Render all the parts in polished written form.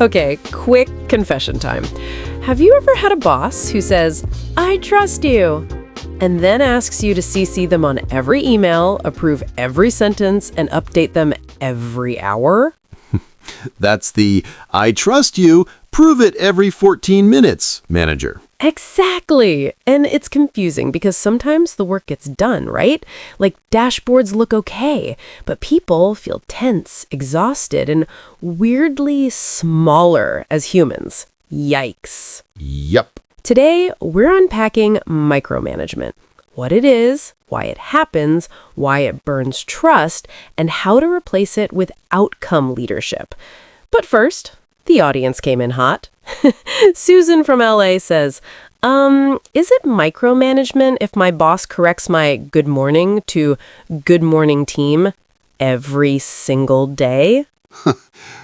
Okay, quick confession time. Have you ever had a boss who says, "I trust you," and then asks you to CC them on every email, approve every sentence, and update them every hour? That's the "I trust you, prove it every 14 minutes" manager. Exactly. And it's confusing because sometimes the work gets done, right? Like dashboards look okay, but people feel tense, exhausted, and weirdly smaller as humans. Yikes. Yup. Today, we're unpacking micromanagement. What it is, why it happens, why it burns trust, and how to replace it with outcome leadership. But first, the audience came in hot. Susan from LA says, is it micromanagement if my boss corrects my good morning to good morning team every single day?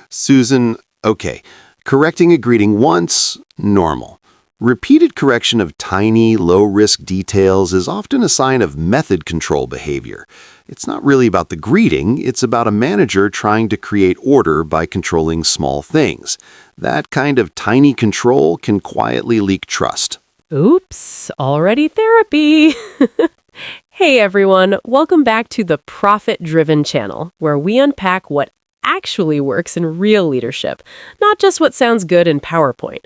Susan, okay. Correcting a greeting once, normal. Repeated correction of tiny, low-risk details is often a sign of method control behavior. It's not really about the greeting, it's about a manager trying to create order by controlling small things. That kind of tiny control can quietly leak trust. Oops, already therapy. Hey everyone, welcome back to the Profit-Driven channel, where we unpack what actually works in real leadership, not just what sounds good in PowerPoint.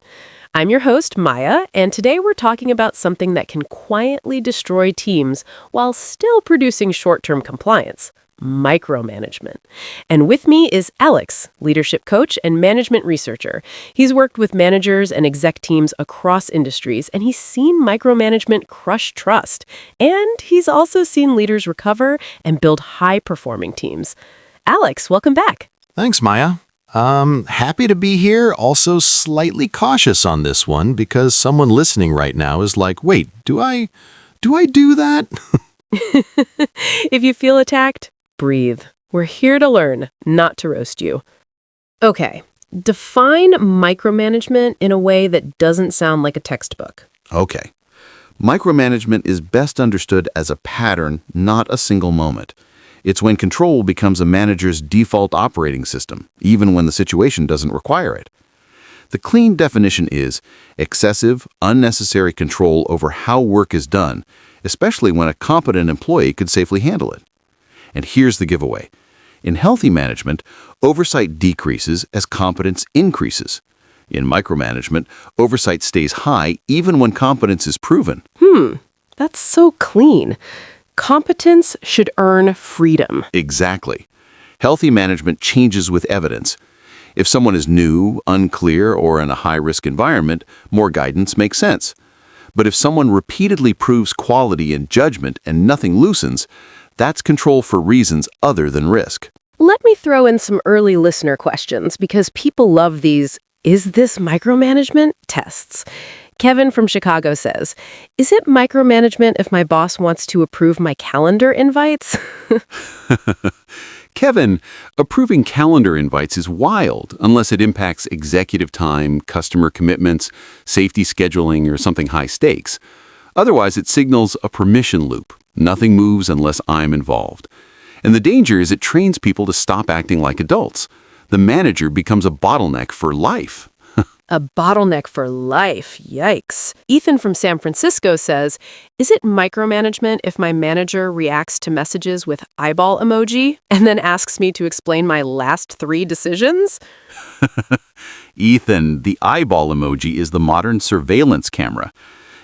I'm your host, Maya, and today we're talking about something that can quietly destroy teams while still producing short-term compliance: micromanagement. And with me is Alex, leadership coach and management researcher. He's worked with managers and exec teams across industries, and he's seen micromanagement crush trust. And he's also seen leaders recover and build high-performing teams. Alex, welcome back. Thanks, Maya. Happy to be here, also slightly cautious on this one because someone listening right now is like, wait, do I do that? If you feel attacked, breathe. We're here to learn, not to roast you. Okay, define micromanagement in a way that doesn't sound like a textbook. Okay. Micromanagement is best understood as a pattern, not a single moment. It's when control becomes a manager's default operating system, even when the situation doesn't require it. The clean definition is excessive, unnecessary control over how work is done, especially when a competent employee could safely handle it. And here's the giveaway. In healthy management, oversight decreases as competence increases. In micromanagement, oversight stays high even when competence is proven. That's so clean. Competence should earn freedom. Exactly. Healthy management changes with evidence. If someone is new, unclear, or in a high-risk environment, more guidance makes sense. But if someone repeatedly proves quality and judgment and nothing loosens, that's control for reasons other than risk. Let me throw in some early listener questions because people love these "is this micromanagement?" tests. Kevin from Chicago says, is it micromanagement if my boss wants to approve my calendar invites? Kevin, approving calendar invites is wild unless it impacts executive time, customer commitments, safety scheduling, or something high stakes. Otherwise, it signals a permission loop. Nothing moves unless I'm involved. And the danger is it trains people to stop acting like adults. The manager becomes a bottleneck for life. A bottleneck for life. Yikes. Ethan from San Francisco says, is it micromanagement if my manager reacts to messages with eyeball emoji and then asks me to explain my last 3 decisions? Ethan, the eyeball emoji is the modern surveillance camera.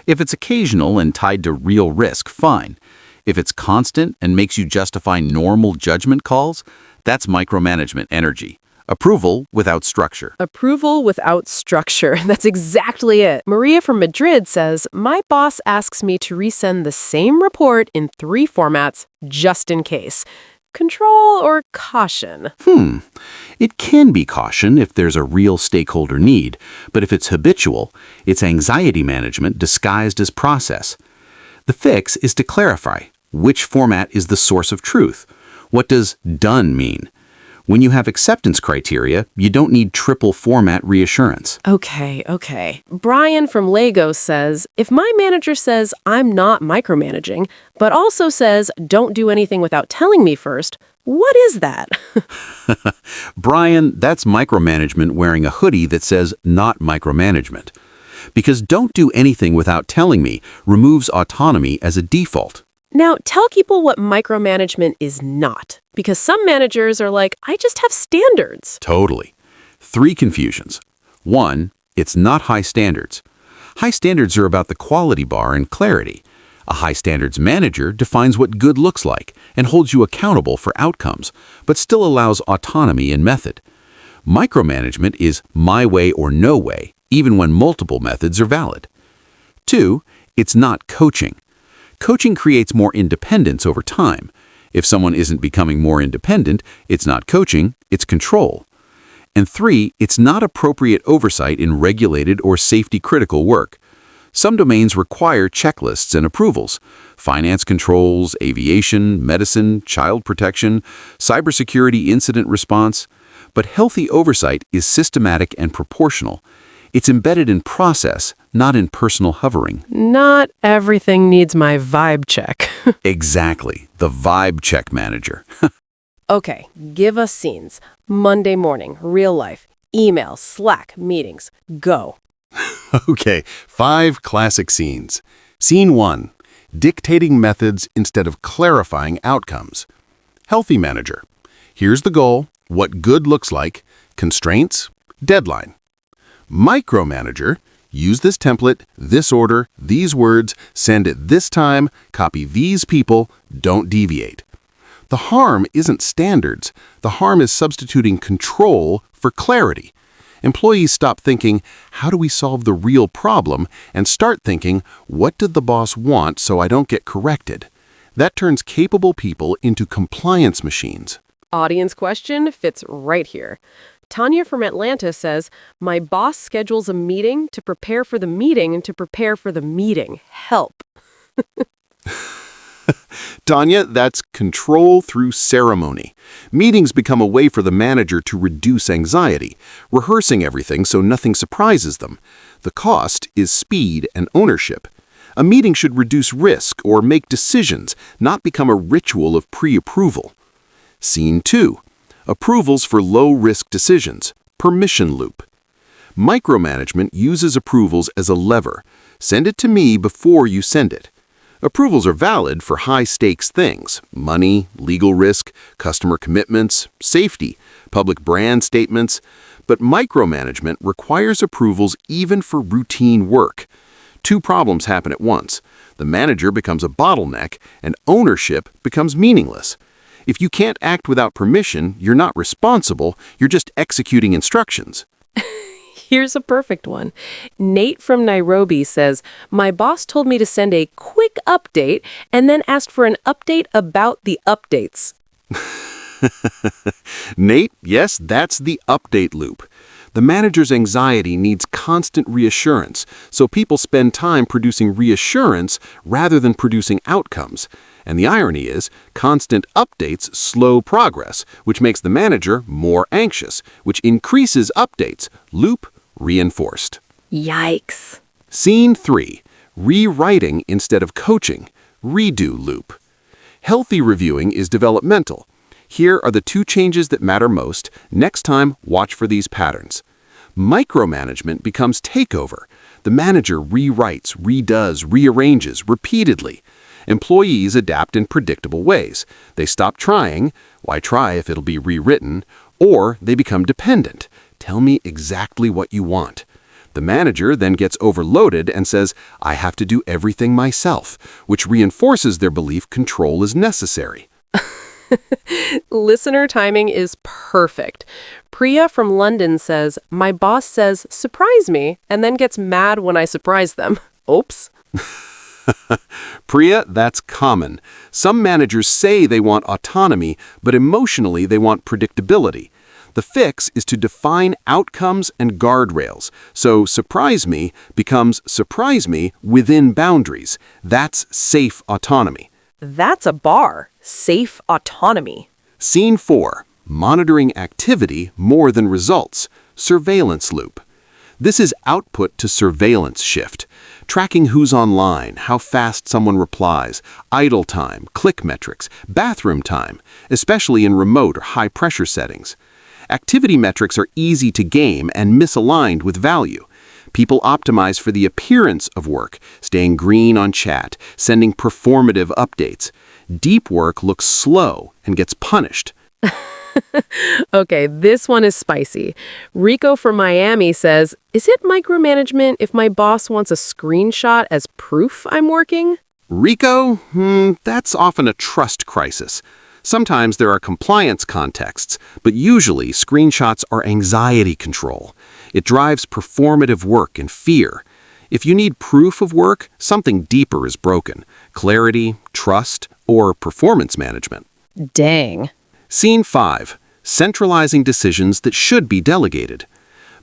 If it's occasional and tied to real risk, fine. If it's constant and makes you justify normal judgment calls, that's micromanagement energy. Approval without structure. Approval without structure. That's exactly it. Maria from Madrid says, my boss asks me to resend the same report in 3 formats just in case. Control or caution? It can be caution if there's a real stakeholder need, but if it's habitual, it's anxiety management disguised as process. The fix is to clarify which format is the source of truth. What does done mean? When you have acceptance criteria, you don't need triple format reassurance. Okay. Brian from Lego says, if my manager says I'm not micromanaging, but also says don't do anything without telling me first, what is that? Brian, that's micromanagement wearing a hoodie that says not micromanagement. Because don't do anything without telling me removes autonomy as a default. Now, tell people what micromanagement is not, because some managers are like, I just have standards. Totally. 3 confusions. 1, it's not high standards. High standards are about the quality bar and clarity. A high standards manager defines what good looks like and holds you accountable for outcomes, but still allows autonomy and method. Micromanagement is my way or no way, even when multiple methods are valid. 2, it's not coaching. Coaching creates more independence over time. If someone isn't becoming more independent, it's not coaching, it's control. And 3, it's not appropriate oversight in regulated or safety-critical work. Some domains require checklists and approvals: finance controls, aviation, medicine, child protection, cybersecurity incident response. But healthy oversight is systematic and proportional. It's embedded in process, not in personal hovering. Not everything needs my vibe check. Exactly. The vibe check manager. Okay, give us scenes. Monday morning, real life, email, Slack, meetings, go. Okay, 5 classic scenes. Scene 1, dictating methods instead of clarifying outcomes. Healthy manager. Here's the goal, what good looks like, constraints, deadline. Micromanager. Use this template, this order, these words, send it this time, copy these people, don't deviate. The harm isn't standards. The harm is substituting control for clarity. Employees stop thinking, how do we solve the real problem, and start thinking, what did the boss want so I don't get corrected? That turns capable people into compliance machines. Audience question fits right here. Tanya from Atlanta says, my boss schedules a meeting to prepare for the meeting to prepare for the meeting. Help. Tanya, that's control through ceremony. Meetings become a way for the manager to reduce anxiety, rehearsing everything so nothing surprises them. The cost is speed and ownership. A meeting should reduce risk or make decisions, not become a ritual of pre-approval. Scene 2. Approvals for low-risk decisions. Permission loop. Micromanagement uses approvals as a lever. Send it to me before you send it. Approvals are valid for high-stakes things: money, legal risk, customer commitments, safety, public brand statements. But micromanagement requires approvals even for routine work. 2 problems happen at once. The manager becomes a bottleneck, and ownership becomes meaningless. If you can't act without permission, you're not responsible, you're just executing instructions. Here's a perfect one. Nate from Nairobi says, my boss told me to send a quick update and then asked for an update about the updates. Nate, yes, that's the update loop. The manager's anxiety needs constant reassurance, so people spend time producing reassurance rather than producing outcomes. And the irony is, constant updates slow progress, which makes the manager more anxious, which increases updates. Loop reinforced. Yikes. Scene 3. Rewriting instead of coaching. Redo loop. Healthy reviewing is developmental. Here are the 2 changes that matter most. Next time, watch for these patterns. Micromanagement becomes takeover. The manager rewrites, redoes, rearranges repeatedly. Employees adapt in predictable ways. They stop trying, why try if it'll be rewritten, or they become dependent. Tell me exactly what you want. The manager then gets overloaded and says, I have to do everything myself, which reinforces their belief control is necessary. Listener timing is perfect. Priya from London says, my boss says, surprise me, and then gets mad when I surprise them. Oops. Priya, that's common. Some managers say they want autonomy, but emotionally they want predictability. The fix is to define outcomes and guardrails. So surprise me becomes surprise me within boundaries. That's safe autonomy. That's a bar. Safe autonomy. Scene 4. monitoring activity more than results, surveillance loop. This is output to surveillance shift, tracking who's online, how fast someone replies, idle time, click metrics, bathroom time, especially in remote or high-pressure settings. Activity metrics are easy to game and misaligned with value. People optimize for the appearance of work, staying green on chat, sending performative updates. Deep work looks slow and gets punished. Okay, this one is spicy. Rico from Miami says, is it micromanagement if my boss wants a screenshot as proof I'm working? Rico? That's often a trust crisis. Sometimes there are compliance contexts, but usually screenshots are anxiety control. It drives performative work and fear. If you need proof of work, something deeper is broken. Clarity, trust, or performance management. Dang. Scene 5. Centralizing decisions that should be delegated.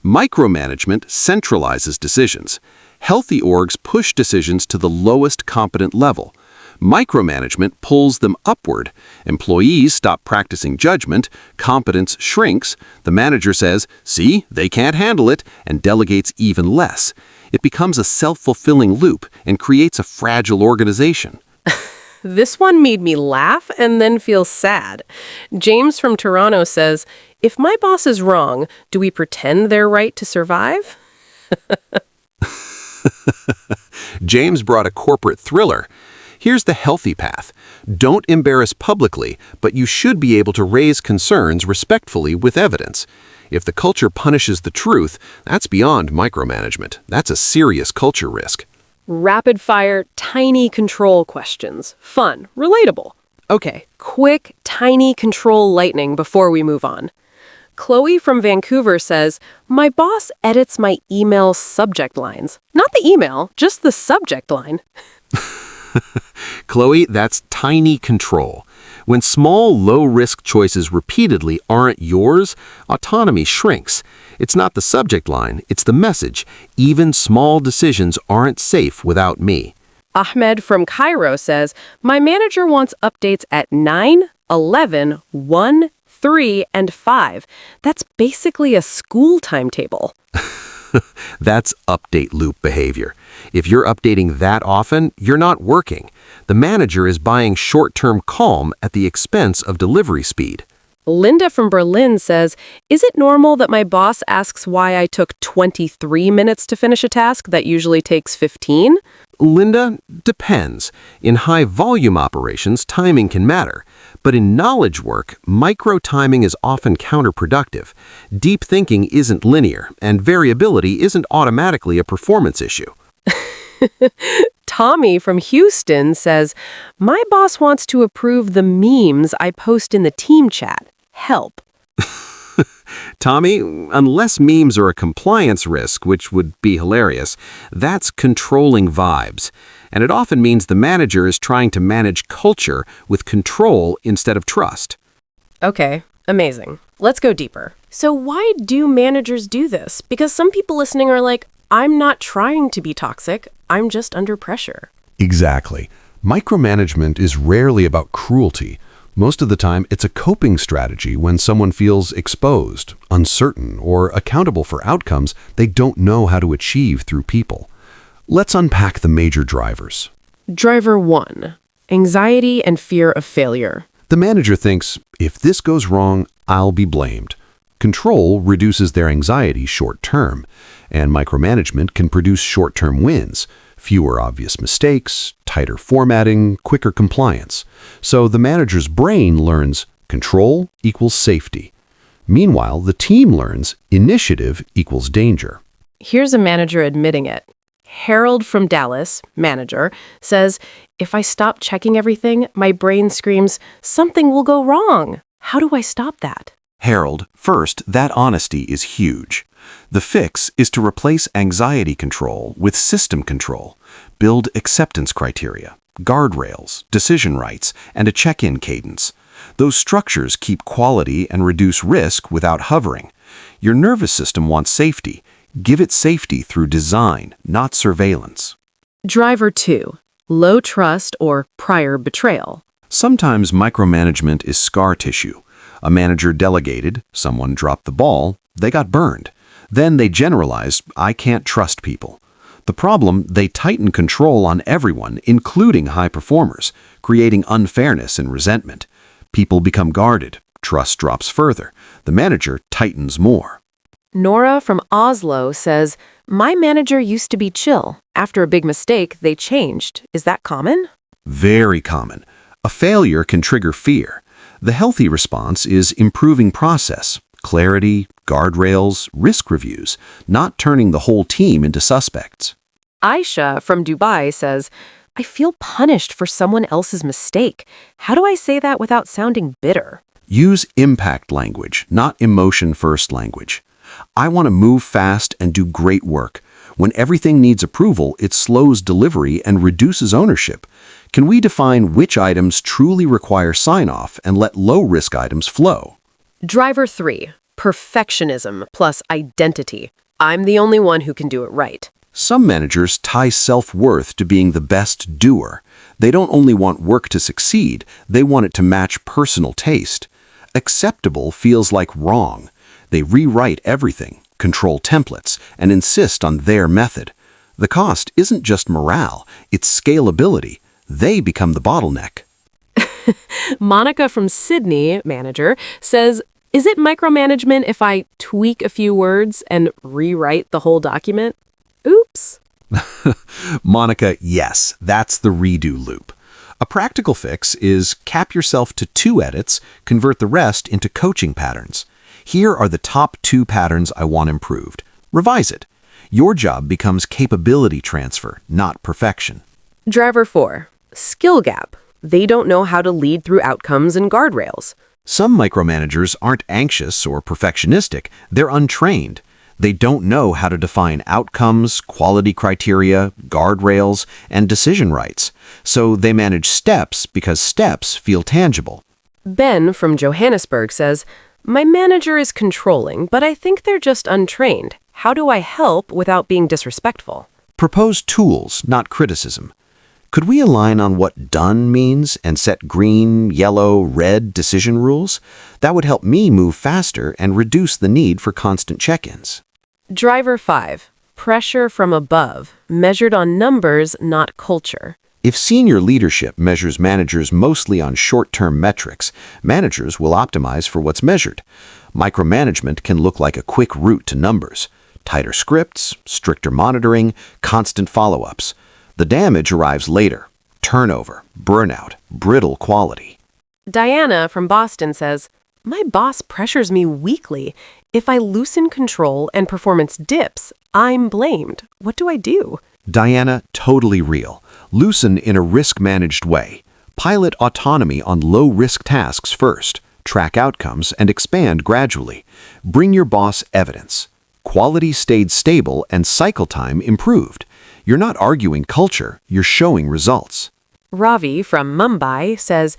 Micromanagement centralizes decisions. Healthy orgs push decisions to the lowest competent level. Micromanagement pulls them upward. Employees stop practicing judgment, competence shrinks, the manager says, see, they can't handle it, and delegates even less. It becomes a self-fulfilling loop and creates a fragile organization. This one made me laugh and then feel sad. James from Toronto says, if my boss is wrong, do we pretend they're right to survive? James brought a corporate thriller. Here's the healthy path. Don't embarrass publicly, but you should be able to raise concerns respectfully with evidence. If the culture punishes the truth, that's beyond micromanagement. That's a serious culture risk. Rapid-fire, tiny control questions. Fun, relatable. Okay, quick, tiny control lightning before we move on. Chloe from Vancouver says, my boss edits my email subject lines. Not the email, just the subject line. Chloe, that's tiny control. When small, low-risk choices repeatedly aren't yours, autonomy shrinks. It's not the subject line, it's the message. Even small decisions aren't safe without me. Ahmed from Cairo says, my manager wants updates at 9, 11, 1, 3, and 5. That's basically a school timetable. That's update loop behavior. If you're updating that often, you're not working. The manager is buying short-term calm at the expense of delivery speed. Linda from Berlin says, is it normal that my boss asks why I took 23 minutes to finish a task that usually takes 15? Linda, depends. In high-volume operations, timing can matter. But in knowledge work, micro-timing is often counterproductive. Deep thinking isn't linear, and variability isn't automatically a performance issue. Tommy from Houston says, my boss wants to approve the memes I post in the team chat. Help. Tommy, unless memes are a compliance risk, which would be hilarious, that's controlling vibes. And it often means the manager is trying to manage culture with control instead of trust. Okay, amazing. Let's go deeper. So why do managers do this? Because some people listening are like, I'm not trying to be toxic, I'm just under pressure. Exactly. Micromanagement is rarely about cruelty. Most of the time, it's a coping strategy when someone feels exposed, uncertain, or accountable for outcomes they don't know how to achieve through people. Let's unpack the major drivers. Driver 1. Anxiety and fear of failure. The manager thinks, if this goes wrong, I'll be blamed. Control reduces their anxiety short-term, and micromanagement can produce short-term wins. Fewer obvious mistakes, tighter formatting, quicker compliance. So the manager's brain learns control equals safety. Meanwhile, the team learns initiative equals danger. Here's a manager admitting it. Harold from Dallas, manager, says, if I stop checking everything, my brain screams, something will go wrong. How do I stop that? Harold, first, that honesty is huge. The fix is to replace anxiety control with system control. Build acceptance criteria, guardrails, decision rights, and a check-in cadence. Those structures keep quality and reduce risk without hovering. Your nervous system wants safety. Give it safety through design, not surveillance. Driver 2. Low trust or prior betrayal. Sometimes micromanagement is scar tissue. A manager delegated, someone dropped the ball, they got burned. Then they generalized, I can't trust people. The problem, they tighten control on everyone, including high performers, creating unfairness and resentment. People become guarded, trust drops further, the manager tightens more. Nora from Oslo says, my manager used to be chill. After a big mistake, they changed. Is that common? Very common. A failure can trigger fear. The healthy response is improving process, clarity, guardrails, risk reviews, not turning the whole team into suspects. Aisha from Dubai says, I feel punished for someone else's mistake. How do I say that without sounding bitter? Use impact language, not emotion-first language. I want to move fast and do great work. When everything needs approval, it slows delivery and reduces ownership. Can we define which items truly require sign-off and let low-risk items flow? Driver 3, perfectionism plus identity. I'm the only one who can do it right. Some managers tie self-worth to being the best doer. They don't only want work to succeed, they want it to match personal taste. Acceptable feels like wrong. They rewrite everything, control templates, and insist on their method. The cost isn't just morale, it's scalability. They become the bottleneck. Monica from Sydney, manager, says, is it micromanagement if I tweak a few words and rewrite the whole document? Oops. Monica, yes, that's the redo loop. A practical fix is cap yourself to 2 edits, convert the rest into coaching patterns. Here are the top 2 patterns I want improved. Revise it. Your job becomes capability transfer, not perfection. Driver 4, skill gap. They don't know how to lead through outcomes and guardrails. Some micromanagers aren't anxious or perfectionistic, they're untrained. They don't know how to define outcomes, quality criteria, guardrails, and decision rights. So they manage steps because steps feel tangible. Ben from Johannesburg says, my manager is controlling, but I think they're just untrained. How do I help without being disrespectful? Propose tools, not criticism. Could we align on what done means and set green, yellow, red decision rules? That would help me move faster and reduce the need for constant check-ins. Driver 5, pressure from above, measured on numbers, not culture. If senior leadership measures managers mostly on short-term metrics, managers will optimize for what's measured. Micromanagement can look like a quick route to numbers. Tighter scripts, stricter monitoring, constant follow-ups. The damage arrives later. Turnover, burnout, brittle quality. Diana from Boston says, my boss pressures me weekly. If I loosen control and performance dips, I'm blamed. What do I do? Diana, totally real. Loosen in a risk-managed way. Pilot autonomy on low-risk tasks first. Track outcomes and expand gradually. Bring your boss evidence. Quality stayed stable and cycle time improved. You're not arguing culture, you're showing results. Ravi from Mumbai says,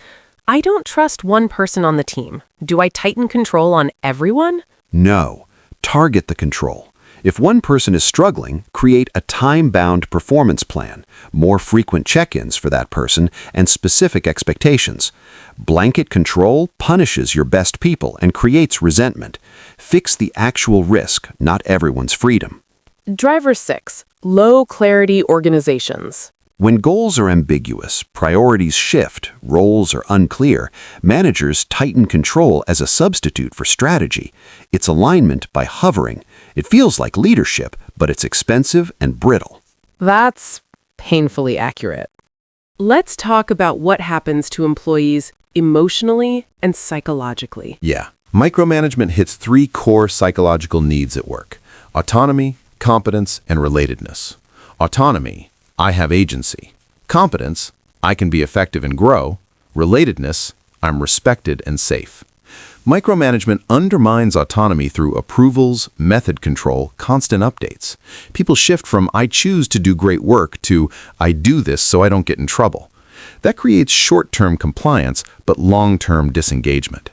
I don't trust one person on the team. Do I tighten control on everyone? No. Target the control. If one person is struggling, create a time-bound performance plan, more frequent check-ins for that person, and specific expectations. Blanket control punishes your best people and creates resentment. Fix the actual risk, not everyone's freedom. Driver 6, low clarity organizations. When goals are ambiguous, priorities shift, roles are unclear, managers tighten control as a substitute for strategy. It's alignment by hovering. It feels like leadership, but it's expensive and brittle. That's painfully accurate. Let's talk about what happens to employees emotionally and psychologically. Yeah. Micromanagement hits 3 core psychological needs at work: autonomy, competence, and relatedness. Autonomy, I have agency. Competence, I can be effective and grow. Relatedness, I'm respected and safe. Micromanagement undermines autonomy through approvals, method control, constant updates. People shift from I choose to do great work to I do this so I don't get in trouble. That creates short-term compliance but long-term disengagement.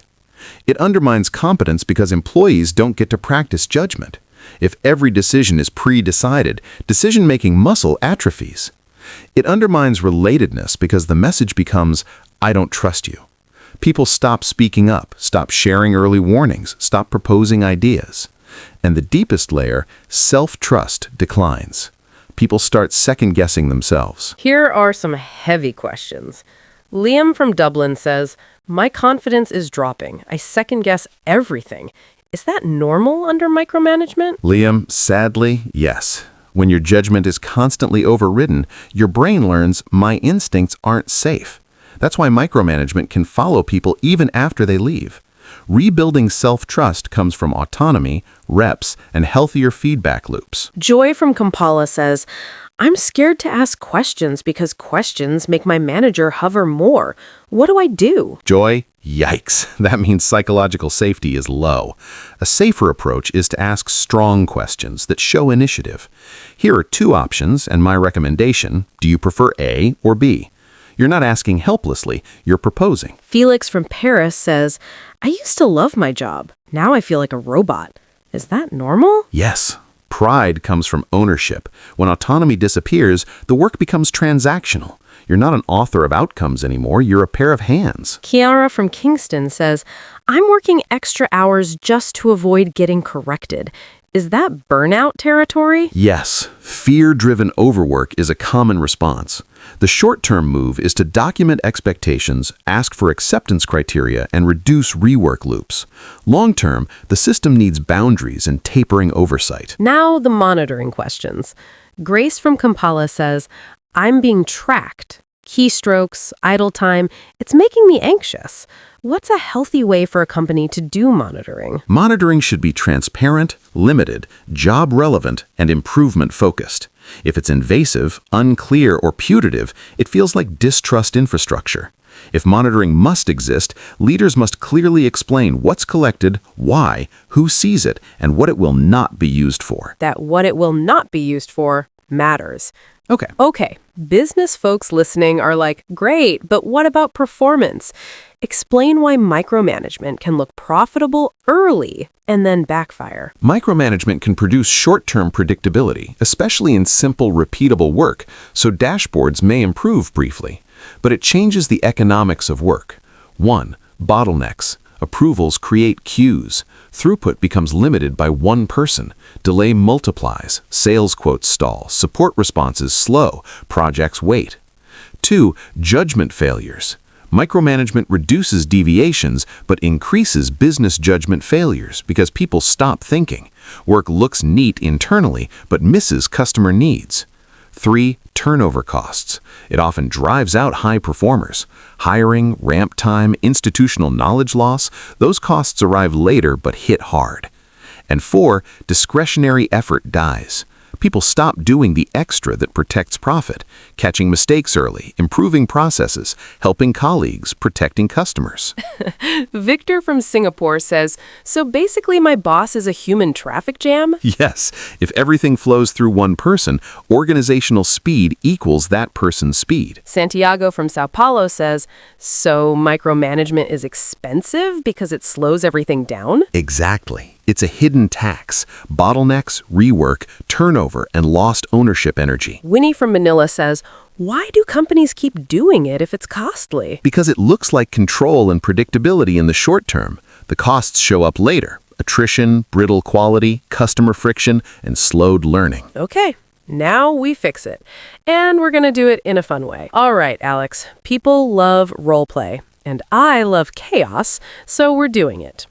It undermines competence because employees don't get to practice judgment. If every decision is pre-decided, decision-making muscle atrophies. It undermines relatedness because the message becomes, I don't trust you. People stop speaking up, stop sharing early warnings, stop proposing ideas. And the deepest layer, self-trust, declines. People start second-guessing themselves. Here are some heavy questions. Liam from Dublin says, "My confidence is dropping. I second-guess everything. Is that normal under micromanagement?" Liam, sadly, yes. When your judgment is constantly overridden, your brain learns my instincts aren't safe. That's why micromanagement can follow people even after they leave. Rebuilding self-trust comes from autonomy, reps, and healthier feedback loops. Joy from Kampala says, "I'm scared to ask questions because questions make my manager hover more. What do I do?" Joy, yikes. That means psychological safety is low. A safer approach is to ask strong questions that show initiative. Here are two options and my recommendation. Do you prefer A or B? You're not asking helplessly, you're proposing. Felix from Paris says, "I used to love my job. Now I feel like a robot. Is that normal?" Yes. Pride comes from ownership. When autonomy disappears, the work becomes transactional. You're not an author of outcomes anymore, you're a pair of hands. Kiara from Kingston says, "I'm working extra hours just to avoid getting corrected. Is that burnout territory?" Yes, fear-driven overwork is a common response. The short-term move is to document expectations, ask for acceptance criteria, and reduce rework loops. Long-term, the system needs boundaries and tapering oversight. Now the monitoring questions. Grace from Kampala says, "I'm being tracked. Keystrokes, idle time, it's making me anxious. What's a healthy way for a company to do monitoring?" Monitoring should be transparent, limited, job-relevant, and improvement-focused. If it's invasive, unclear, or putative, it feels like distrust infrastructure. If monitoring must exist, leaders must clearly explain what's collected, why, who sees it, and what it will not be used for. That what it will not be used for matters. Okay. Business folks listening are like, "Great, but what about performance?" Explain why micromanagement can look profitable early and then backfire. Micromanagement can produce short-term predictability, especially in simple, repeatable work, so dashboards may improve briefly. But it changes the economics of work. 1. Bottlenecks. Approvals create queues. Throughput becomes limited by one person. Delay multiplies. Sales quotes stall. Support responses slow. Projects wait. 2. Judgment failures. Micromanagement reduces deviations but increases business judgment failures because people stop thinking. Work looks neat internally but misses customer needs. 3. Turnover costs. It often drives out high performers. Hiring, ramp time, institutional knowledge loss, those costs arrive later but hit hard. And 4. Discretionary effort dies. People stop doing the extra that protects profit, catching mistakes early, improving processes, helping colleagues, protecting customers. Victor from Singapore says, "So basically my boss is a human traffic jam?" Yes, if everything flows through one person, organizational speed equals that person's speed. Santiago from Sao Paulo says, "So micromanagement is expensive because it slows everything down?" Exactly. It's a hidden tax, bottlenecks, rework, turnover, and lost ownership energy. Winnie from Manila says, "Why do companies keep doing it if it's costly?" Because it looks like control and predictability in the short term. The costs show up later. Attrition, brittle quality, customer friction, and slowed learning. Okay, now we fix it. And we're going to do it in a fun way. All right, Alex, people love roleplay, and I love chaos, so we're doing it.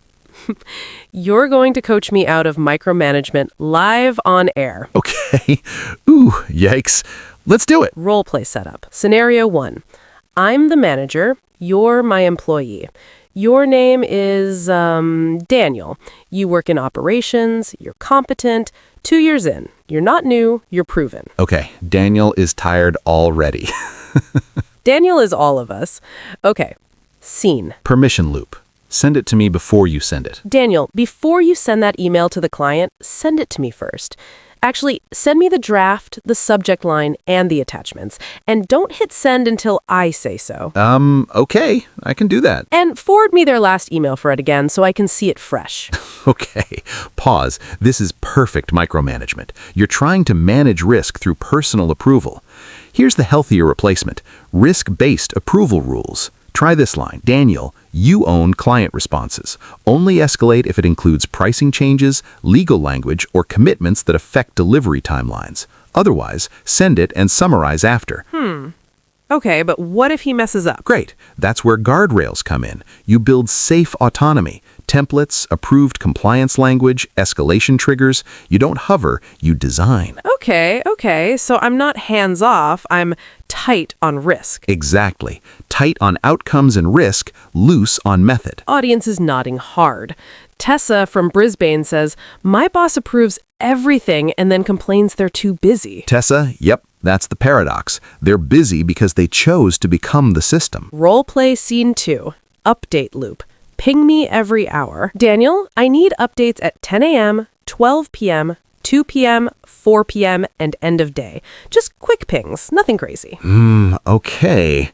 You're going to coach me out of micromanagement live on air. Okay. Ooh, yikes. Let's do it. Roleplay setup. Scenario 1. I'm the manager. You're my employee. Your name is Daniel. You work in operations. You're competent. 2 years in. You're not new. You're proven. Okay, Daniel is tired already. Daniel is all of us. Okay. Scene. Permission loop. Send it to me before you send it. Daniel, before you send that email to the client, send it to me first. Actually, send me the draft, the subject line, and the attachments. And don't hit send until I say so. Okay, I can do that. And forward me their last email for it again so I can see it fresh. Okay, pause. This is perfect micromanagement. You're trying to manage risk through personal approval. Here's the healthier replacement. Risk-based approval rules. Try this line. Daniel, you own client responses. Only escalate if it includes pricing changes, legal language, or commitments that affect delivery timelines. Otherwise, send it and summarize after. Okay, but what if he messes up? Great. That's where guardrails come in. You build safe autonomy. Templates, approved compliance language, escalation triggers. You don't hover, you design. Okay, so I'm not hands-off, I'm tight on risk. Exactly. Tight on outcomes and risk, loose on method. Audience is nodding hard. Tessa from Brisbane says, my boss approves everything and then complains they're too busy. Tessa, yep, that's the paradox. They're busy because they chose to become the system. Roleplay scene 2. Update loop. Ping me every hour. Daniel, I need updates at 10 a.m., 12 p.m., 2 p.m., 4 p.m., and end of day. Just quick pings, nothing crazy. Okay.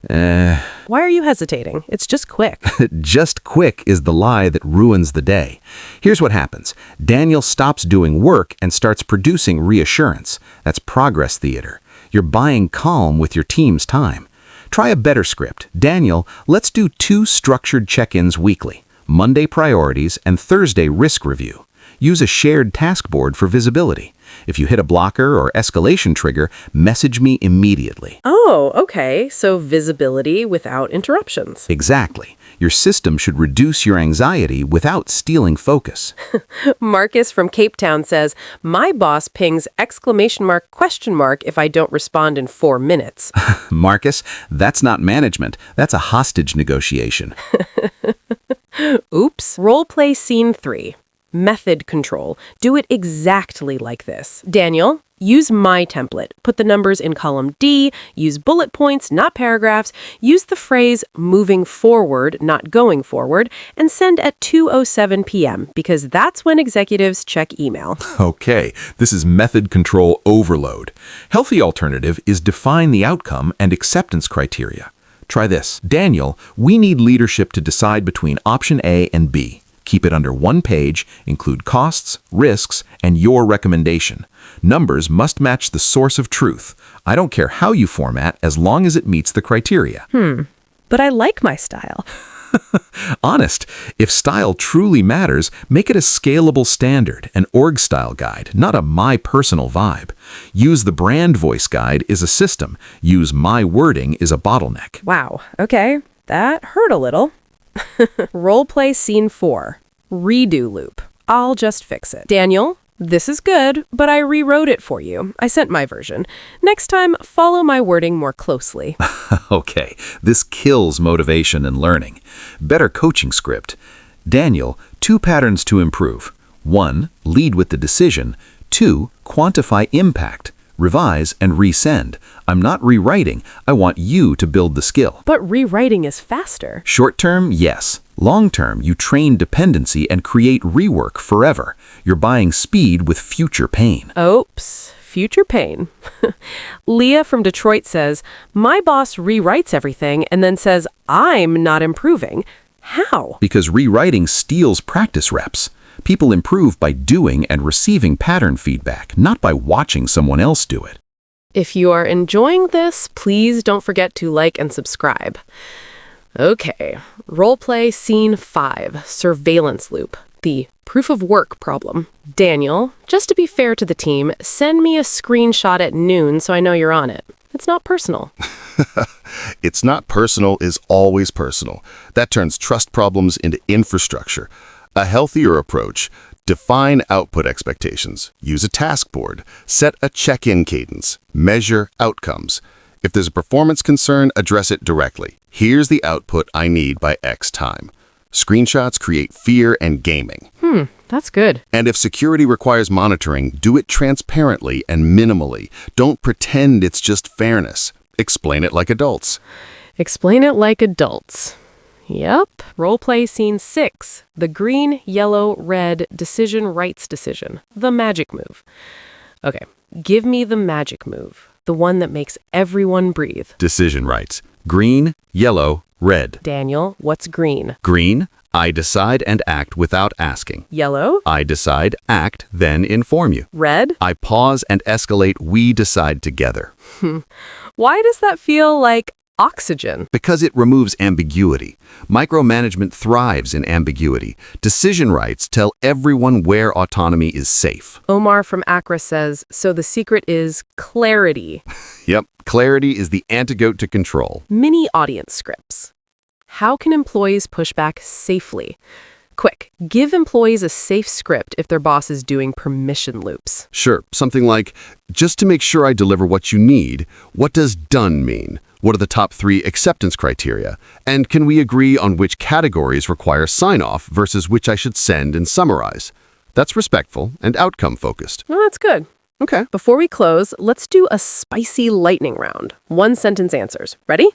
Why are you hesitating? It's just quick. Just quick is the lie that ruins the day. Here's what happens. Daniel stops doing work and starts producing reassurance. That's progress theater. You're buying calm with your team's time. Try a better script. Daniel, let's do 2 structured check-ins weekly. Monday priorities and Thursday risk review. Use a shared task board for visibility. If you hit a blocker or escalation trigger, message me immediately. Oh, okay. So visibility without interruptions. Exactly. Your system should reduce your anxiety without stealing focus. Marcus from Cape Town says, my boss pings ! if I don't respond in 4 minutes. Marcus, that's not management. That's a hostage negotiation. Oops. Roleplay scene 3. Method control. Do it exactly like this. Daniel, use my template. Put the numbers in column D, use bullet points, not paragraphs, use the phrase moving forward, not going forward, and send at 2:07 p.m. because that's when executives check email. Okay, this is method control overload. Healthy alternative is define the outcome and acceptance criteria. Try this. Daniel, we need leadership to decide between option A and B. Keep it under 1 page, include costs, risks, and your recommendation. Numbers must match the source of truth. I don't care how you format as long as it meets the criteria. But I like my style. Honest, if style truly matters, make it a scalable standard, an org style guide, not a my personal vibe. Use the brand voice guide is a system. Use my wording is a bottleneck. Wow, okay. That hurt a little. Roleplay scene 4. Redo loop. I'll just fix it. Daniel, this is good, but I rewrote it for you. I sent my version. Next time, follow my wording more closely. Okay, this kills motivation and learning. Better coaching script. Daniel, 2 patterns to improve. 1, lead with the decision. 2, quantify impact. Revise and resend. I'm not rewriting. I want you to build the skill. But rewriting is faster. Short term, yes. Long term, you train dependency and create rework forever. You're buying speed with future pain. Oops. Future pain. Leah from Detroit says, my boss rewrites everything and then says, I'm not improving. How? Because rewriting steals practice reps. People improve by doing and receiving pattern feedback, not by watching someone else do it. If you are enjoying this, please don't forget to like and subscribe. Okay, roleplay scene 5, surveillance loop, the proof of work problem. Daniel, just to be fair to the team, send me a screenshot at noon so I know you're on it. It's not personal. It's not personal is always personal. That turns trust problems into infrastructure. A healthier approach: define output expectations, use a task board, set a check-in cadence, measure outcomes. If there's a performance concern, address it directly. Here's the output I need by X time. Screenshots create fear and gaming. That's good. And if security requires monitoring, do it transparently and minimally. Don't pretend it's just fairness. Explain it like adults. Explain it like adults. Yep. Roleplay scene 6. The green, yellow, red decision rights decision. The magic move. Okay. Give me the magic move. The one that makes everyone breathe. Decision rights. Green, yellow, red. Daniel, what's green? Green, I decide and act without asking. Yellow? I decide, act, then inform you. Red? I pause and escalate, we decide together. Why does that feel like Oxygen. Because it removes ambiguity. Micromanagement thrives in ambiguity. Decision rights tell everyone where autonomy is safe. Omar from Accra says, so the secret is clarity. Yep, clarity is the antidote to control. Mini audience scripts. How can employees push back safely? Quick, give employees a safe script if their boss is doing permission loops. Sure, something like, just to make sure I deliver what you need, what does done mean? What are the top 3 acceptance criteria? And can we agree on which categories require sign-off versus which I should send and summarize? That's respectful and outcome-focused. Well, that's good. Okay. Before we close, let's do a spicy lightning round. 1-sentence answers. Ready?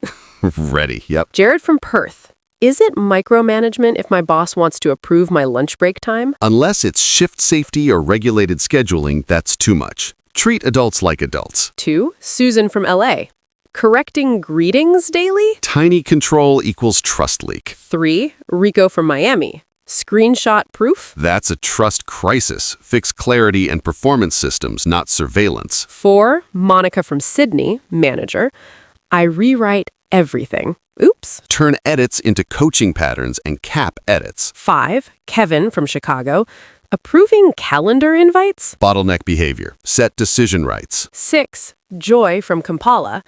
Ready, yep. Jared from Perth. Is it micromanagement if my boss wants to approve my lunch break time? Unless it's shift safety or regulated scheduling, that's too much. Treat adults like adults. 2, Susan from LA. Correcting greetings daily? Tiny control equals trust leak. 3, Rico from Miami. Screenshot proof? That's a trust crisis. Fix clarity and performance systems, not surveillance. 4, Monica from Sydney, manager. I rewrite everything. Oops. Turn edits into coaching patterns and cap edits. 5, Kevin from Chicago. Approving calendar invites? Bottleneck behavior. Set decision rights. 6, Joy from Kampala.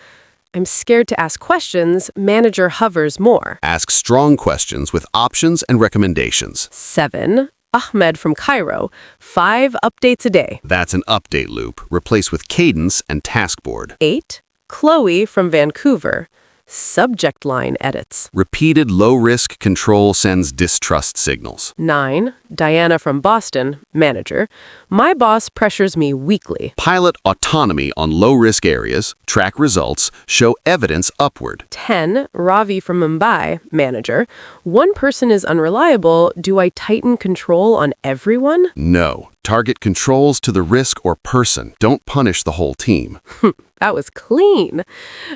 I'm scared to ask questions. Manager hovers more. Ask strong questions with options and recommendations. 7, Ahmed from Cairo. 5 updates a day. That's an update loop. Replace with cadence and task board. 8, Chloe from Vancouver. Subject line edits. Repeated low-risk control sends distrust signals. 9, Diana from Boston, manager. My boss pressures me weekly. Pilot autonomy on low-risk areas, track results, show evidence upward. 10, Ravi from Mumbai, manager. One person is unreliable. Do I tighten control on everyone? No. Target controls to the risk or person. Don't punish the whole team. That was clean.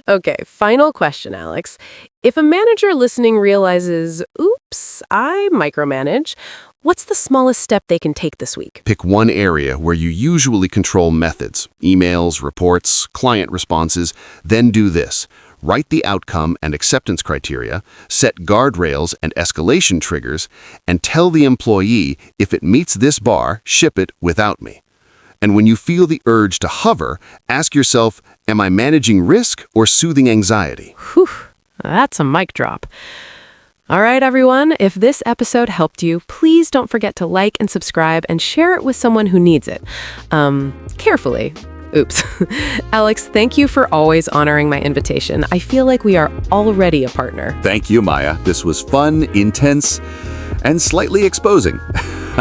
Okay, final question, Alex. If a manager listening realizes, oops, I micromanage, what's the smallest step they can take this week? Pick one area where you usually control methods, emails, reports, client responses, then do this. Write the outcome and acceptance criteria, set guardrails and escalation triggers, and tell the employee, if it meets this bar, ship it without me. And when you feel the urge to hover, ask yourself, am I managing risk or soothing anxiety? Whew, that's a mic drop. All right, everyone, if this episode helped you, please don't forget to like and subscribe and share it with someone who needs it. Carefully. Oops. Alex, thank you for always honoring my invitation. I feel like we are already a partner. Thank you, Maya. This was fun, intense, and slightly exposing.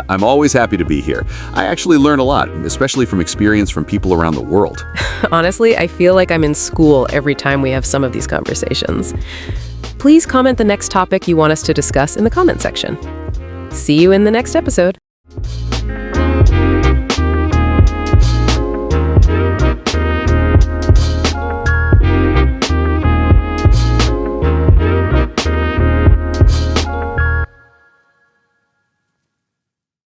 I'm always happy to be here. I actually learn a lot, especially from experience from people around the world. Honestly, I feel like I'm in school every time we have some of these conversations. Please comment the next topic you want us to discuss in the comment section. See you in the next episode.